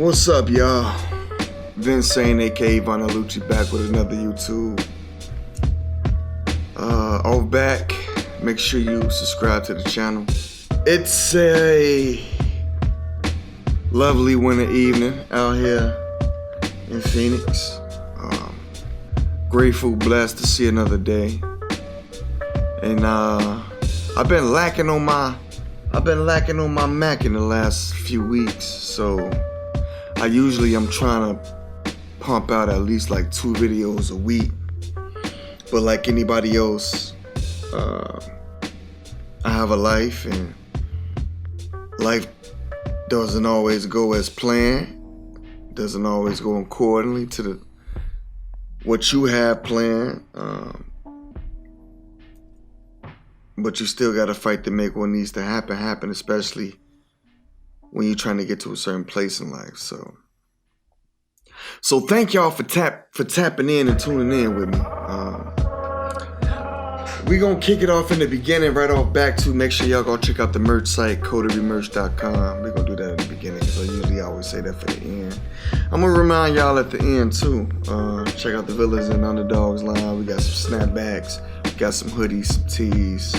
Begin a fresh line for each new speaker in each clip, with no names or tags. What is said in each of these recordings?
What's up, y'all? Vinsane, aka Vonnalouchie, back with another YouTube. Off back. Make sure you subscribe to the channel. It's a lovely winter evening out here in Phoenix. Grateful, blessed to see another day. And I've been lacking on my Mac in the last few weeks, so I'm trying to pump out at least like 2 videos a week. But like anybody else, I have a life, and life doesn't always go as planned. Doesn't always go accordingly to what you have planned. But you still gotta fight to make what needs to happen, especially when you're trying to get to a certain place in life. So thank y'all for tapping in and tuning in with me. We're gonna kick it off in the beginning, right off back to make sure y'all go check out the merch site, codeofmerch.com. We're gonna do that in the beginning because I usually always say that for the end. I'm gonna remind y'all at the end too. Check out the Villas and Underdogs line. We got some snapbacks, we got some hoodies, some tees.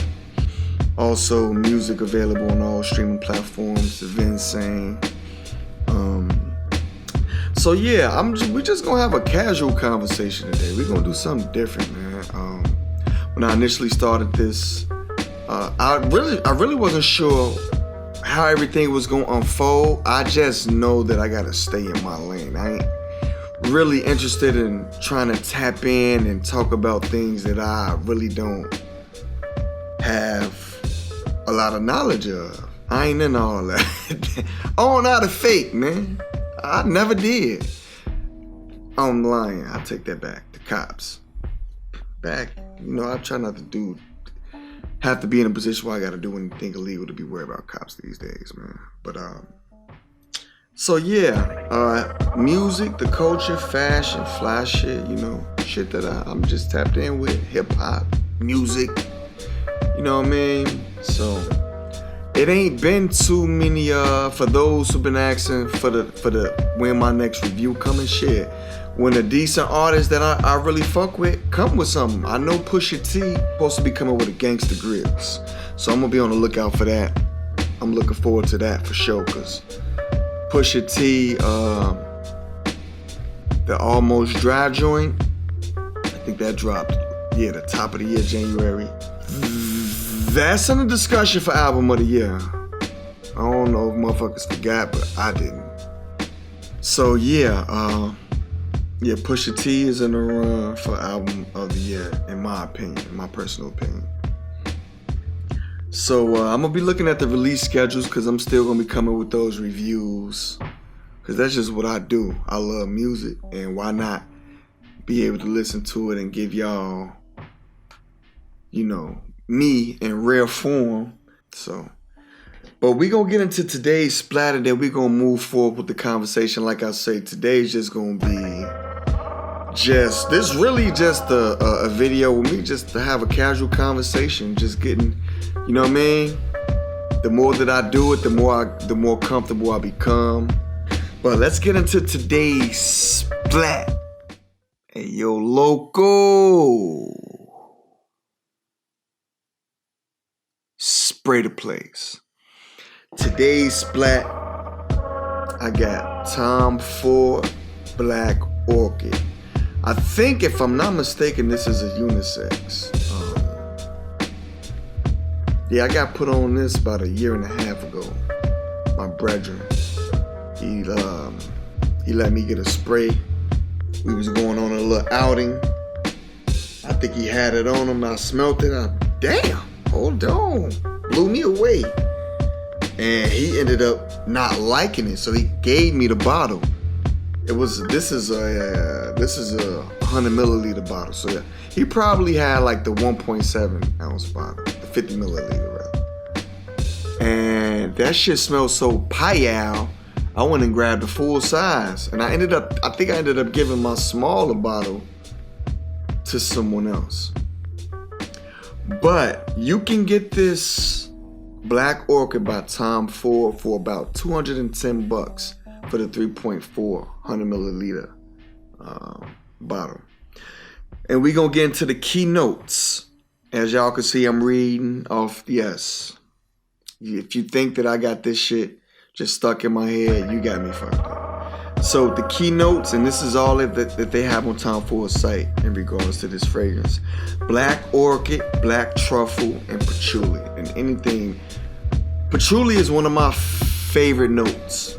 Also, music available on all streaming platforms, the Vinsane. So yeah, we're just gonna have a casual conversation today. We're gonna do something different, man. When I initially started this, I really wasn't sure how everything was gonna unfold. I just know that I gotta stay in my lane. I ain't really interested in trying to tap in and talk about things that I really don't have a lot of knowledge of. I ain't in all that. On out of fake, man. I never did. I'm lying. I take that back. The cops. Back. I try not to have to be in a position where I gotta do anything illegal to be worried about cops these days, man. But so yeah, music, the culture, fashion, fly shit, shit that I'm just tapped in with, hip hop, music, you know what I mean? So it ain't been too many for those who've been asking for the when my next review coming, shit. When a decent artist that I really fuck with come with something. I know Pusha T supposed to be coming with a Gangsta Grills, so I'm gonna be on the lookout for that. I'm looking forward to that for sure, cause Pusha T, the Almost Dry joint, I think that dropped, the top of the year, January. That's in the discussion for album of the year. I don't know if motherfuckers forgot, but I didn't. So yeah, Pusha T is in the run for album of the year, in my opinion, in my personal opinion. So I'm gonna be looking at the release schedules because I'm still gonna be coming with those reviews, because that's just what I do. I love music, and why not be able to listen to it and give y'all, me in rare form. So, but we gonna get into today's splatter, then we gonna move forward with the conversation. Like I say, today's just gonna be this really just a video with me, just to have a casual conversation, just getting, you know what I mean? The more that I do it, the more comfortable I become. But let's get into today's splat. Hey, yo, loco. Spray the place. Today's splat, I got Tom Ford Black Orchid. I think, if I'm not mistaken, this is a unisex. I got put on this about 1.5 years ago. My brethren, he let me get a spray. We was going on a little outing. I think he had it on him. I smelled it. Damn, hold on, blew me away. And he ended up not liking it, so he gave me the bottle. This is a 100 milliliter bottle. So yeah, he probably had like the 1.7 ounce bottle, the 50 milliliter rather. And that shit smelled so payal, I went and grabbed the full size. And I ended up giving my smaller bottle to someone else. But you can get this Black Orchid by Tom Ford for about $210 for the 3.4 100 milliliter bottle. And we gonna get into the keynotes. As y'all can see, I'm reading off. Yes, if you think that I got this shit just stuck in my head, you got me fucked up. So the keynotes, and this is all that they have on Tom Ford's site in regards to this fragrance: black orchid, black truffle, and patchouli. And anything, patchouli is one of my favorite notes.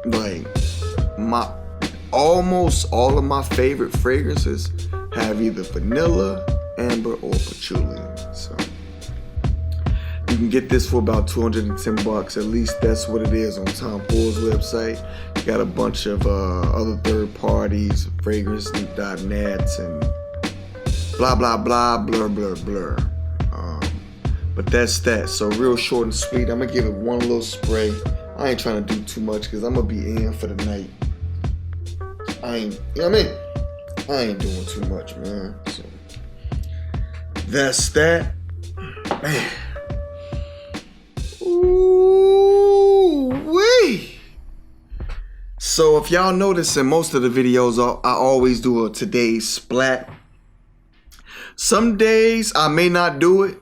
Like almost all of my favorite fragrances have either vanilla, amber, or patchouli. So you can get this for about $210. At least that's what it is on Tom Ford's website. Got a bunch of other third parties, fragrance.net and blah blah blah, blur blur blur. But that's that. So real short and sweet. I'm gonna give it one little spray. I ain't trying to do too much because I'm gonna be in for the night. You know what I mean? I ain't doing too much, man. So that's that. Man. Ooh-wee. So if y'all notice in most of the videos, I always do a today's splat. Some days I may not do it,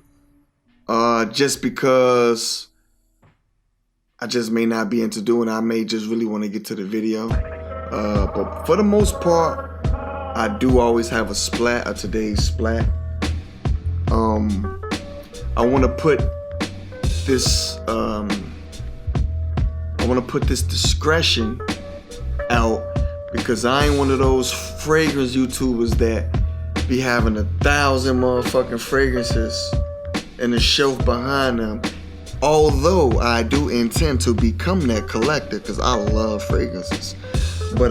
just because I just may not be into doing it. I may just really want to get to the video. But for the most part, I do always have a splat, a today's splat. I want to put this, discretion out because I ain't one of those fragrance YouTubers that be having 1,000 motherfucking fragrances and a shelf behind them. Although I do intend to become that collector because I love fragrances. But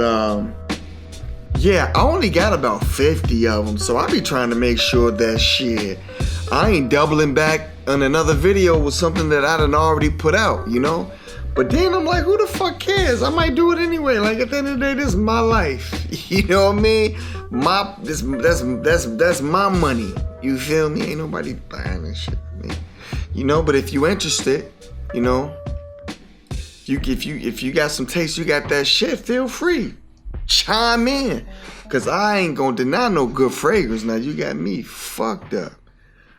yeah, I only got about 50 of them, so I be trying to make sure that shit, I ain't doubling back on another video with something that I done already put out, you know? But then I'm like, who the fuck cares? I might do it anyway. Like at the end of the day, this is my life. You know what I mean? That's my money. You feel me? Ain't nobody buying this shit for me. You know, but if you interested, you know, if you got some taste, you got that shit, feel free. Chime in. Cause I ain't gonna deny no good fragrance. Now you got me fucked up.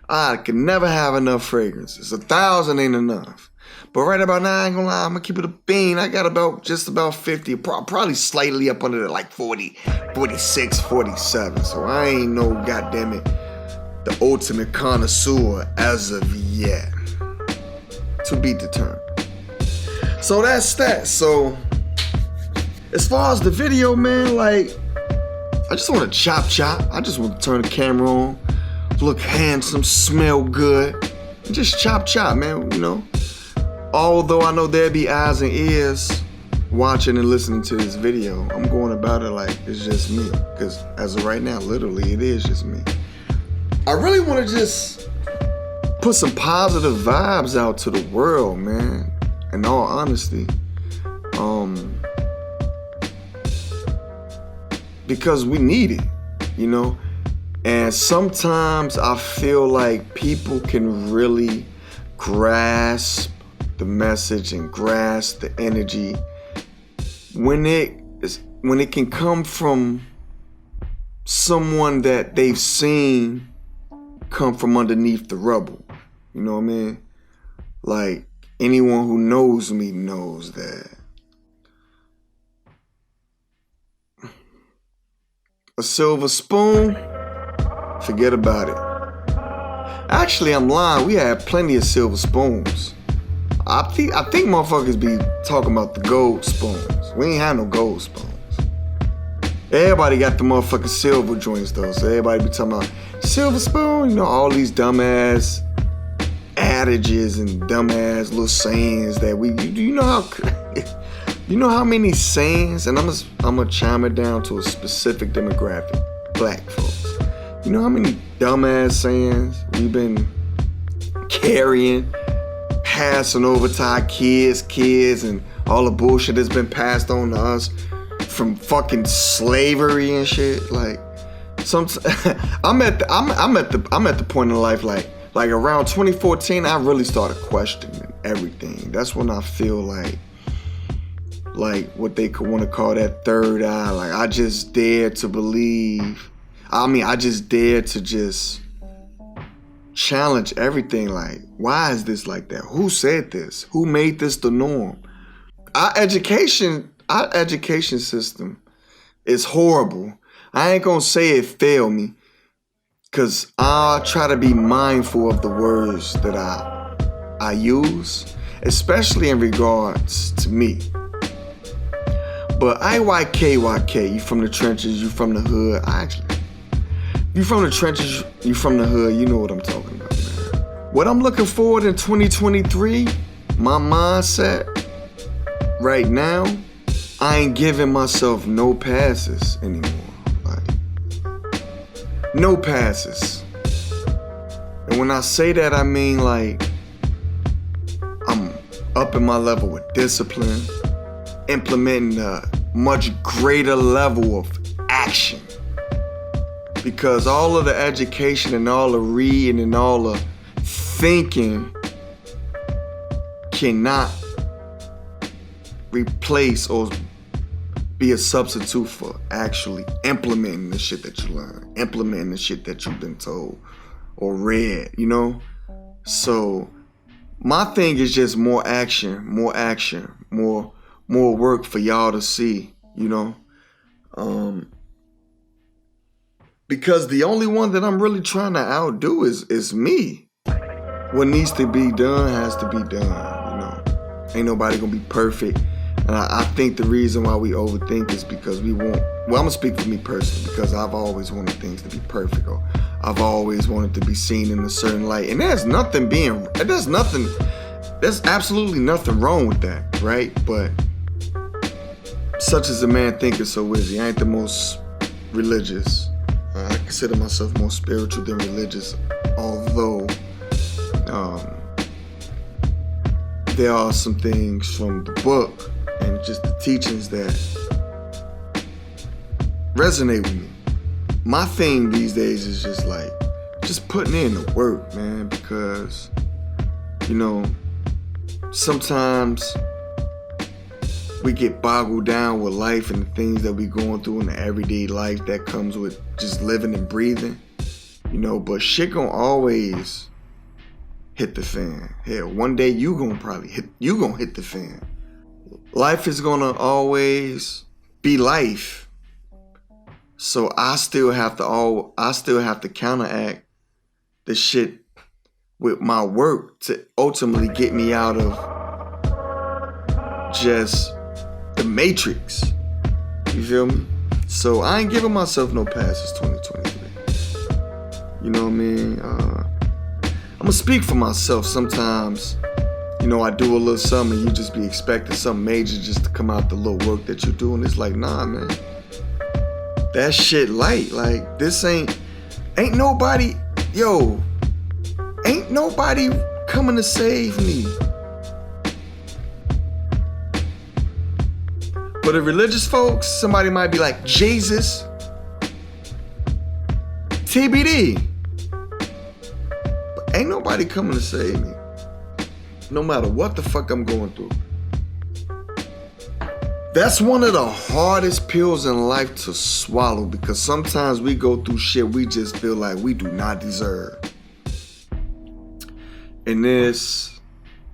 I can never have enough fragrances. 1,000 ain't enough. But right about now, I ain't gonna lie, I'm gonna keep it a bean. I got just about 50, probably slightly up under it, like 40, 46, 47. So I ain't no goddammit the ultimate connoisseur as of yet. To be determined. So that's that. So as far as the video, man, like, I just want to chop. I just want to turn the camera on, look handsome, smell good, and just chop, man, you know. Although I know there be eyes and ears watching and listening to this video, I'm going about it like it's just me. Because as of right now, literally, it is just me. I really want to just put some positive vibes out to the world, man. In all honesty. Because we need it, you know? And sometimes I feel like people can really grasp the message and grasp the energy when it can come from someone that they've seen come from underneath the rubble. You know what I mean? Like, anyone who knows me knows that a silver spoon, forget about it. Actually, I'm lying. We had plenty of silver spoons. I think motherfuckers be talking about the gold spoons. We ain't had no gold spoons. Everybody got the motherfucking silver joints though. So everybody be talking about silver spoon. You know, all these dumbass adages and dumbass little sayings that you know how many sayings, and I'm gonna chime it down to a specific demographic, black folks. You know how many dumbass sayings we've been carrying, passing over to our kids, and all the bullshit that's been passed on to us from fucking slavery and shit. Like, I'm at the point in life like around 2014, I really started questioning everything. That's when I feel like like what they could want to call that third eye. Like, I just dare to believe. I just dare to just challenge everything. Like, why is this like that? Who said this? Who made this the norm? Our education system is horrible. I ain't gonna say it failed me, because I try to be mindful of the words that I use, especially in regards to me. But IYKYK, you from the trenches, you from the hood. You from the trenches, you from the hood, you know what I'm talking about, man. What I'm looking forward in 2023, my mindset right now, I ain't giving myself no passes anymore. Like, no passes. And when I say that, I mean, like, I'm upping my level with discipline, implementing a much greater level of action. Because all of the education and all the reading and all the thinking cannot replace or be a substitute for actually implementing the shit that you learn, implementing the shit that you've been told or read, you know? So my thing is just more action, more work for y'all to see, you know? Because the only one that I'm really trying to outdo is me. What needs to be done has to be done, you know? Ain't nobody gonna be perfect. And I think the reason why we overthink is because we want, well, I'm gonna speak for me personally, because I've always wanted things to be perfect, or I've always wanted to be seen in a certain light. And there's absolutely nothing wrong with that, right? But such as a man thinketh, so is he. I ain't the most religious. I consider myself more spiritual than religious, although there are some things from the book and just the teachings that resonate with me. My thing these days is just like, just putting in the work, man, because, you know, sometimes we get boggled down with life and the things that we going through in the everyday life that comes with just living and breathing, you know, but shit gonna always hit the fan. Hell, one day you gonna hit the fan. Life is gonna always be life. So I still have to counteract the shit with my work to ultimately get me out of just the matrix. You feel me? So I ain't giving myself no passes 2023. You know what I mean? I'm gonna speak for myself. Sometimes, you know, I do a little something and you just be expecting something major just to come out the little work that you're doing. It's like, nah, man. That shit light. Like, this ain't nobody coming to save me. For the religious folks, somebody might be like, Jesus, TBD. But ain't nobody coming to save me, no matter what the fuck I'm going through. That's one of the hardest pills in life to swallow, because sometimes we go through shit we just feel like we do not deserve. And it's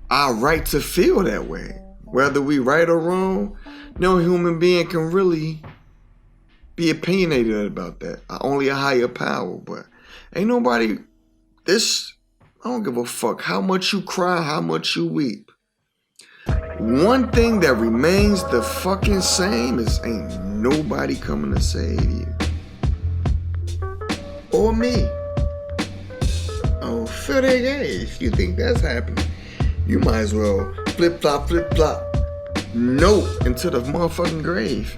our right to feel that way. Whether we right or wrong, no human being can really be opinionated about that. Only a higher power. But ain't nobody, I don't give a fuck how much you cry, how much you weep. One thing that remains the fucking same is ain't nobody coming to save you. Or me. Oh, feel that gay. If you think that's happening, you might as well flip-flop, no, into the motherfucking grave.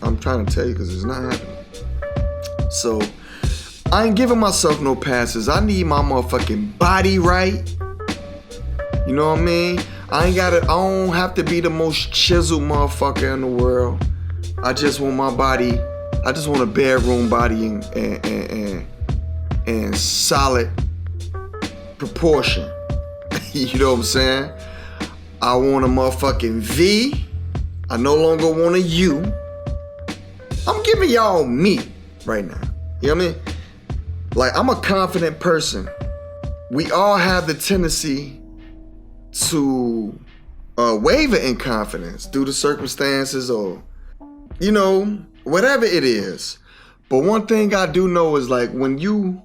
I'm trying to tell you because it's not happening. So, I ain't giving myself no passes. I need my motherfucking body right. You know what I mean? I don't have to be the most chiseled motherfucker in the world. I just want my body, I just want a bedroom body and solid proportion. You know what I'm saying? I want a motherfucking V. I no longer want a you. I'm giving y'all me right now. You know what I mean? Like, I'm a confident person. We all have the tendency to waver in confidence due to circumstances or, you know, whatever it is. But one thing I do know is, like, when you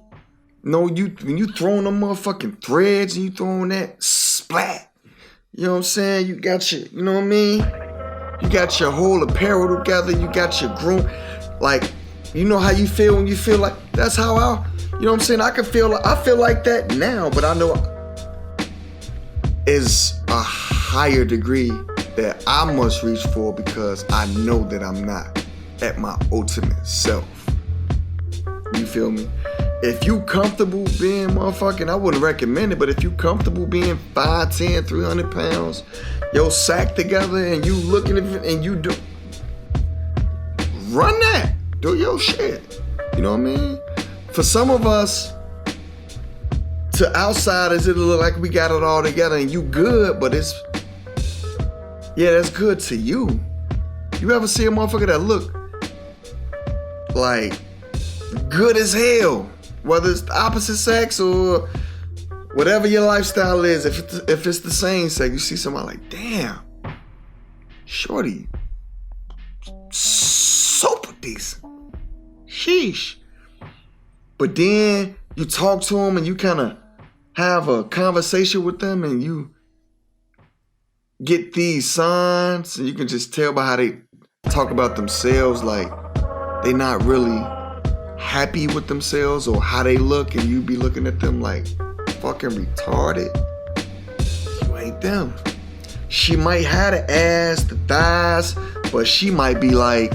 throwing them motherfucking threads and you throwing that splat, you know what I'm saying? You got your, you know what I mean? You got your whole apparel together. You got your groom. Like, you know how you feel when you feel like, that's how you know what I'm saying? I feel like that now, but I know is a higher degree that I must reach for because I know that I'm not at my ultimate self. You feel me? If you comfortable being motherfucking, I wouldn't recommend it, but if you comfortable being 5'10", 300 pounds, your sack together and you looking at it and you do, run that. Do your shit. You know what I mean? For some of us, to outsiders, it'll look like we got it all together and you good, but it's, yeah, that's good to you. You ever see a motherfucker that look like good as hell, whether it's the opposite sex or whatever your lifestyle is? If it's the same sex, you see somebody like, damn, shorty, super decent. Sheesh. But then you talk to them and you kind of have a conversation with them and you get these signs and you can just tell by how they talk about themselves, like they not really happy with themselves or how they look, and you be looking at them like fucking retarded. You ain't them. She might have the ass, the thighs, but she might be like,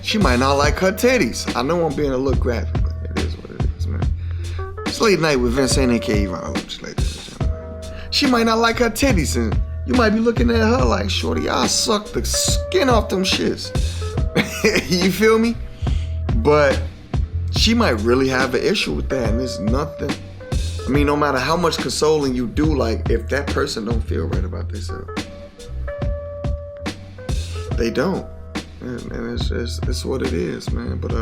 she might not like her titties. I know I'm being a little graphic, but it is what it is, man. It's late night with Vinsane aka Vonnalouchie, ladies and gentlemen. She might not like her titties, and you might be looking at her like, shorty, I'll suck the skin off them shits. You feel me? But she might really have an issue with that, and there's nothing. I mean, no matter how much consoling you do, like, if that person don't feel right about themselves, they don't. And it's what it is, man. But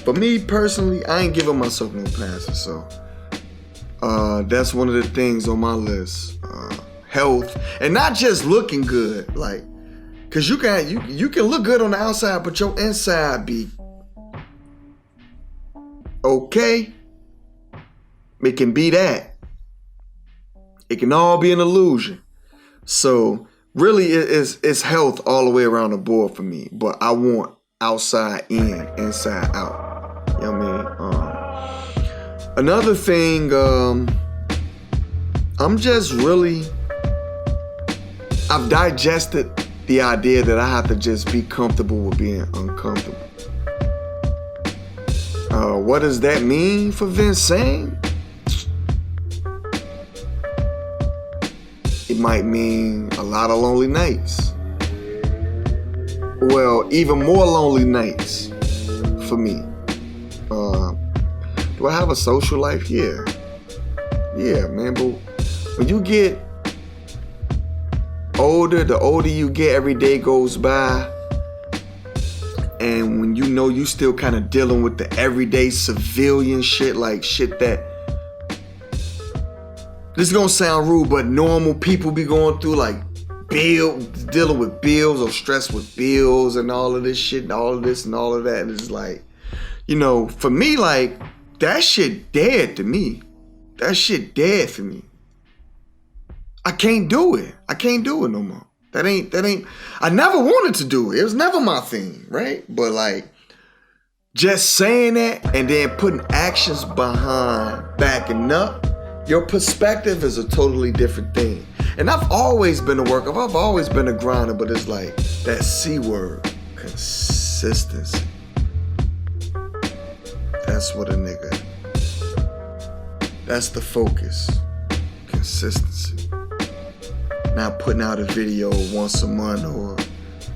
for me personally, I ain't giving myself no passes. So that's one of the things on my list. Health, and not just looking good, like, cause you can look good on the outside, but your inside be okay. It can be that. It can all be an illusion. So really, it's health all the way around the board for me. But I want outside in, inside out. You know what I mean? Another thing, I'm just really, I've digested the idea that I have to just be comfortable with being uncomfortable. What does that mean for Vinsane? It might mean a lot of lonely nights. Well, even more lonely nights for me. Do I have a social life? Yeah. Yeah, man, but when you get older, the older you get, every day goes by. And when you know you still kind of dealing with the everyday civilian shit, like shit that, this is gonna sound rude, but normal people be going through, like dealing with bills or stressed with bills and all of this shit and all of this and all of that. And it's like, you know, for me, like, that shit dead to me. That shit dead for me. I can't do it. I can't do it no more. That ain't, I never wanted to do it. It was never my thing, right? But like, just saying that and then putting actions behind backing up, your perspective is a totally different thing. And I've always been a worker. I've always been a grinder, but it's like that C word, consistency. That's what a nigga, that's the focus, consistency. Not putting out a video once a month or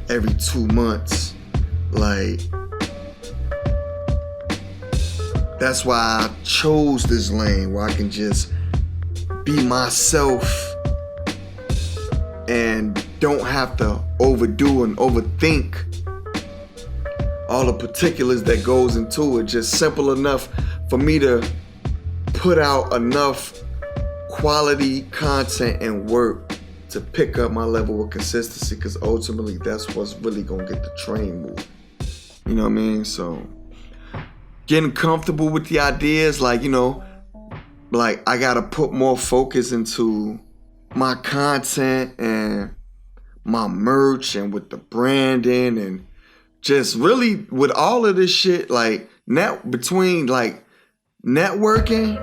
every 2 months. Like, that's why I chose this lane where I can just be myself and don't have to overdo and overthink all the particulars that goes into it. Just simple enough for me to put out enough quality content and work to pick up my level of consistency, because ultimately that's what's really gonna get the train moving. You know what I mean? So getting comfortable with the ideas, like, you know, like I gotta put more focus into my content and my merch and with the branding and just really with all of this shit, like between like networking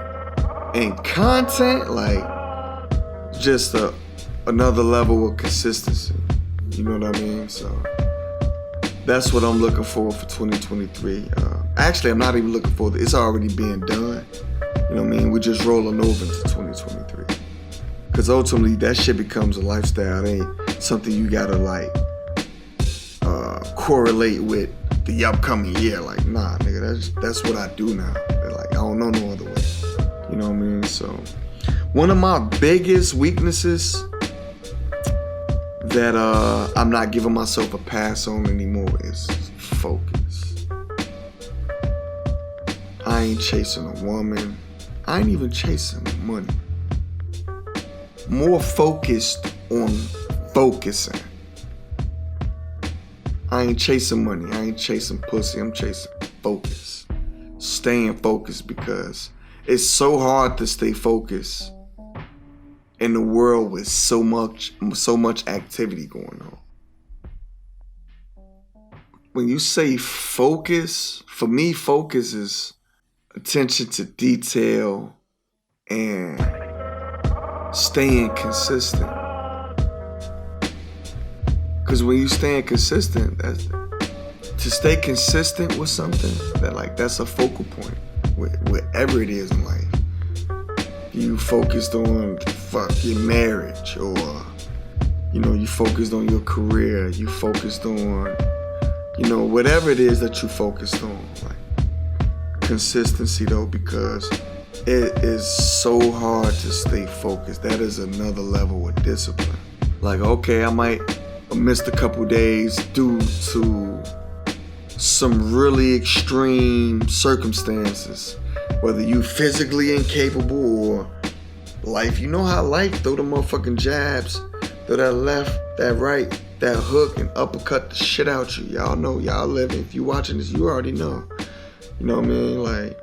and content, like just another level of consistency. You know what I mean? So that's what I'm looking for 2023. Actually, I'm not even looking for it. It's already being done. You know what I mean? We're just rolling over into 2023. Because ultimately, that shit becomes a lifestyle. It ain't something you gotta like correlate with the upcoming year. Like, nah, nigga, that's what I do now. Like, I don't know no other way. You know what I mean? So, one of my biggest weaknesses that I'm not giving myself a pass on anymore is focus. I ain't chasing a woman. I ain't even chasing money. More focused on focusing. I ain't chasing money. I ain't chasing pussy. I'm chasing focus. Staying focused, because it's so hard to stay focused in the world with so much activity going on. When you say focus, for me, focus is attention to detail and staying consistent. Because when you staying consistent, to stay consistent with something, that's a focal point, whatever it is in life. You focused on your marriage, or you focused on your career, you focused on whatever it is that you focused on. Like consistency though, because it is so hard to stay focused. That is another level of discipline. Like, okay, I might have missed a couple days due to some really extreme circumstances, whether you physically incapable or life. You know how life throw the motherfucking jabs, throw that left, that right, that hook, and uppercut the shit out you. Y'all know, y'all living. If you watching this, you already know. You know what I mean? Like,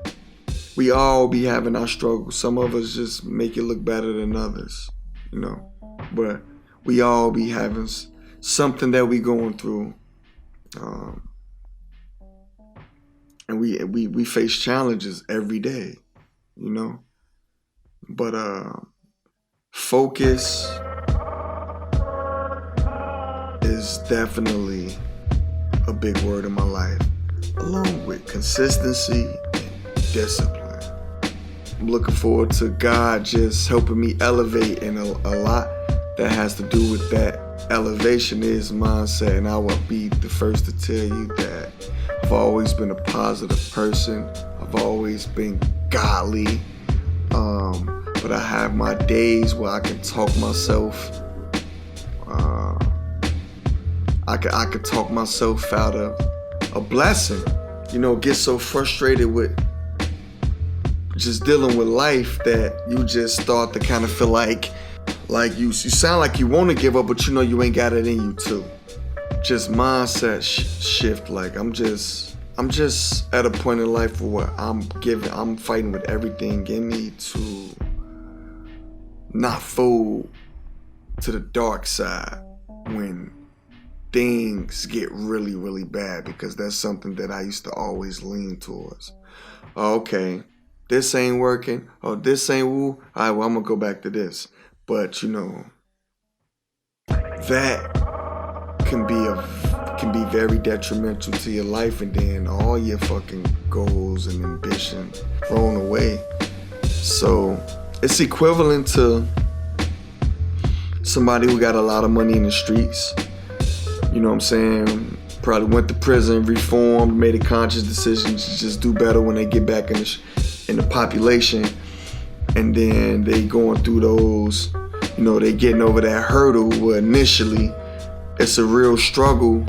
we all be having our struggles. Some of us just make it look better than others, but we all be having something that we going through. And we face challenges every day, But focus is definitely a big word in my life, along with consistency and discipline. I'm looking forward to God just helping me elevate, and a lot that has to do with that elevation is mindset. And I will be the first to tell you that I've always been a positive person. I've always been godly. But I have my days where I can talk myself. I could talk myself out of a blessing. Get so frustrated with just dealing with life that you just start to kind of feel like you sound like you want to give up, but you ain't got it in you too. Just mindset shift. Like I'm just at a point in life where I'm fighting with everything in me to not fold to the dark side when things get really, really bad, because that's something that I used to always lean towards. Okay, this ain't working. Oh, this ain't woo. All right, well, I'm gonna go back to this. But that can be very detrimental to your life, and then all your fucking goals and ambition thrown away. So it's equivalent to somebody who got a lot of money in the streets. You know what I'm saying? Probably went to prison, reformed, made a conscious decision to just do better when they get back in the population. And then they going through those, they getting over that hurdle where initially it's a real struggle,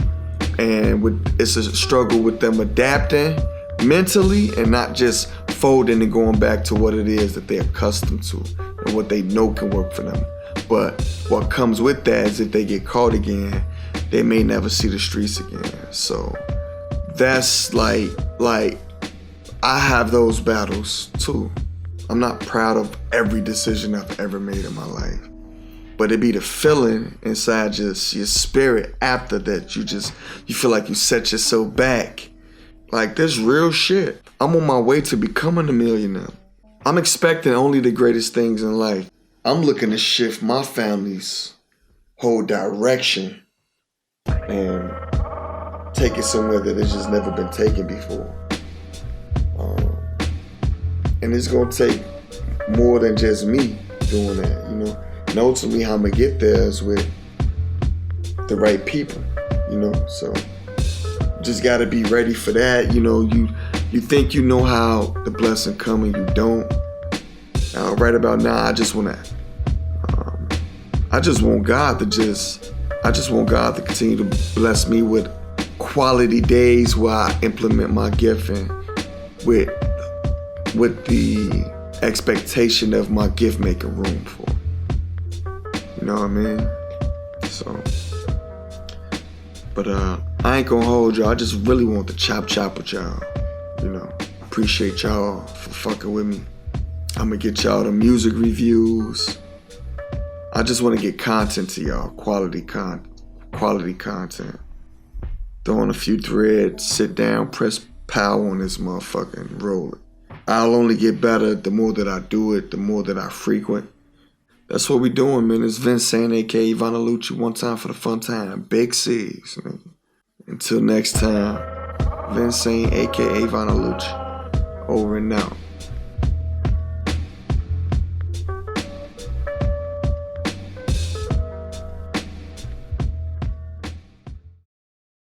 and it's a struggle with them adapting mentally and not just folding and going back to what it is that they're accustomed to and what they know can work for them. But what comes with that is if they get caught again, they may never see the streets again. So that's like I have those battles too. I'm not proud of every decision I've ever made in my life, but it be the feeling inside just your spirit after that you feel like you set yourself back. Like, this real shit. I'm on my way to becoming a millionaire. I'm expecting only the greatest things in life. I'm looking to shift my family's whole direction and take it somewhere that it's just never been taken before. And it's gonna take more than just me doing that, you know. And ultimately how I'm gonna get there is with the right people, you know. So just gotta be ready for that. You know, you think you know how the blessing come and you don't. Right about now, I just want God to continue to bless me with quality days where I implement my gift and with the expectation of my gift making room for. You know what I mean? So, but I ain't gonna hold y'all. I just really want to chop with y'all. You know, appreciate y'all for fucking with me. I'm gonna get y'all the music reviews. I just want to get content to y'all, quality content. Throw on a few threads, sit down, press power on this motherfucker and roll it. I'll only get better the more that I do it, the more that I frequent. That's what we doing, man. It's Vinsane, aka Vonnalouchie, one time for the fun time. Big C's, man. Until next time, Vinsane, aka Vonnalouchie, over and out.